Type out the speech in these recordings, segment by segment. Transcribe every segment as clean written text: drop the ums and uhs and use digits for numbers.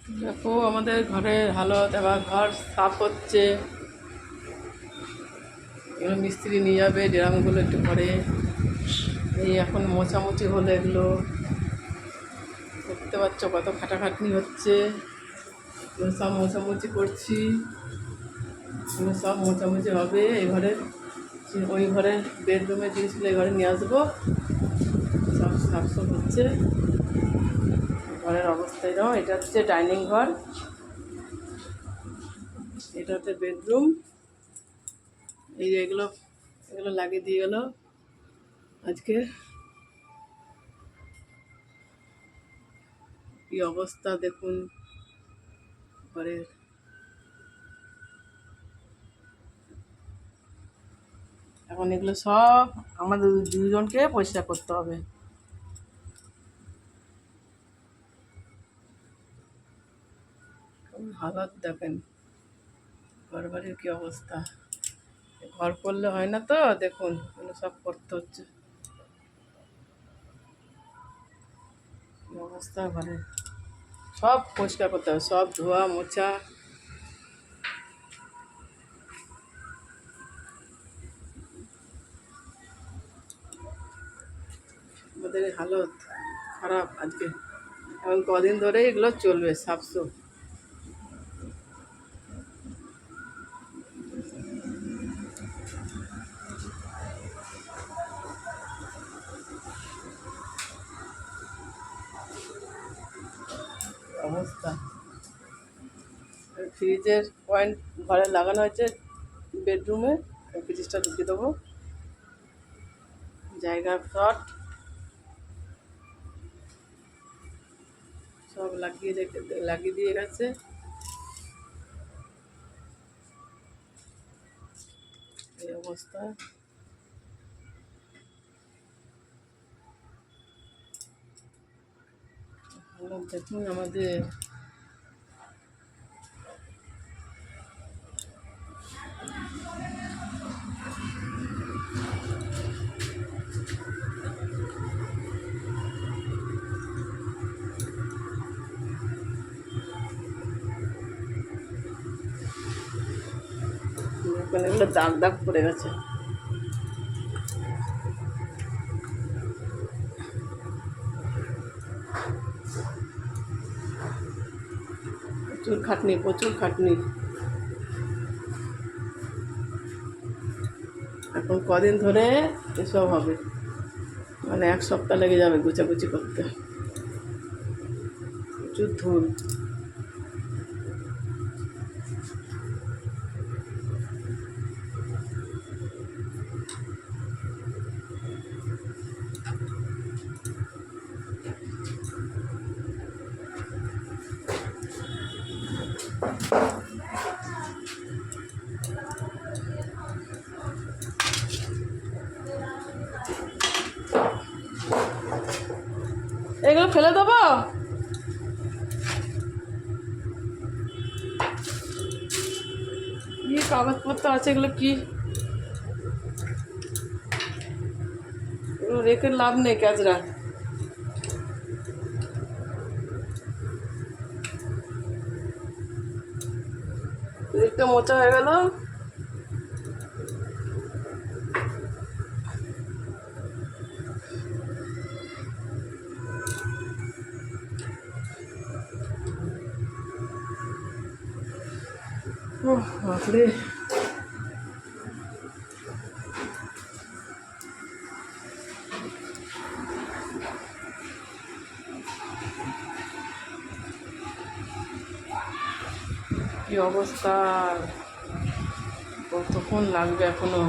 দেখো আমাদের ঘরের হালত, এবার ঘর সাফ হচ্ছে। এগুলো মিস্ত্রি নিয়ে যাবে ড্রামগুলো একটু করে। এই এখন মোছামুছি হলো, এগুলো দেখতে পাচ্ছ কত খাটাখাটনি হচ্ছে। এগুলো সব মোছামুছি করছি, এগুলো সব মোছামুছি হবে। এই ঘরের ওই ঘরের বেডরুমের জিনিসগুলো এই ঘরে নিয়ে আসবো। সব সাফ হচ্ছে। ঘরের অবস্থা এরকম। এটা হচ্ছে ডাইনিং ঘর, এটা হচ্ছে বেডরুম। এই যে এগুলো এগুলো লাগিয়ে দিয়ে গেল আজকে। কি অবস্থা দেখুন ঘরের। এখন এগুলো সব আমাদের দুজনকে পরিষ্কার করতে হবে। হালত দেখেন ঘর বাড়ির কি অবস্থা। ঘর করলে হয় না তো, দেখুন এগুলো সব করতে হচ্ছে। কি অবস্থা ঘরে, সব পরিষ্কার করতে হবে, সব ধোয়া মোছা। আমাদের এই হালত খারাপ আজকে। এখন কদিন ধরে এগুলো চলবে সাফসুফ। অবস্থা ফ্রিজের পয়েন্ট ঘরে লাগানো হয়েছে বেডরুমে। ফ্রিজটা ঢুকিয়ে দেবো, জায়গা শর্ট। সব লাগিয়ে দিয়ে গেছে। এই অবস্থা। দেখুন আমাদের এগুলো দাগ দাগ পড়ে গেছে। প্রচুর খাটনি, প্রচুর খাটনি। এখন কদিন ধরে এসব হবে, মানে এক সপ্তাহ লেগে যাবে গুছাগুছি করতে। প্রচুর ধুল। এগুলো ফেলে দেবো। কি কাগজপত্র আছে এগুলো, কি এগুলো রেখে লাভ নেই কাজরা। একটা মোচা হয়ে গেল। বাপরে, কি অবস্থা। কতক্ষণ লাগবে এখনো।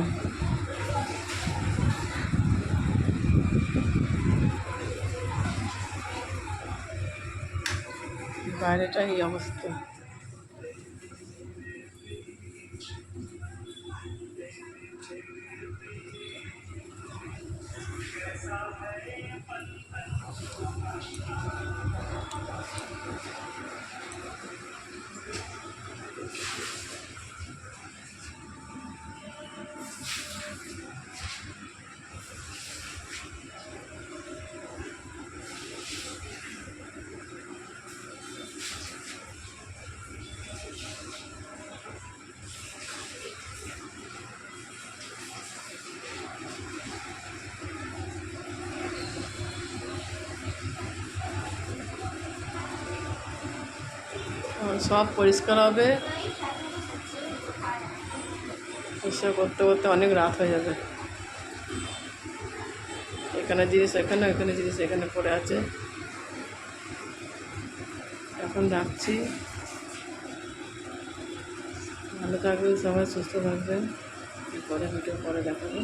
বাইরেটা এই অবস্থা। সব পরিষ্কার হবে। পরিষ্কার করতে করতে অনেক রাত হয়ে যাবে। এখানে জিনিস এখানে, ওখানে জিনিস এখানে পড়ে আছে। এখন রাখছি। ভালো থাকবেন সবাই, সুস্থ থাকবেন। পরে ভিডিও পরে দেখাবো।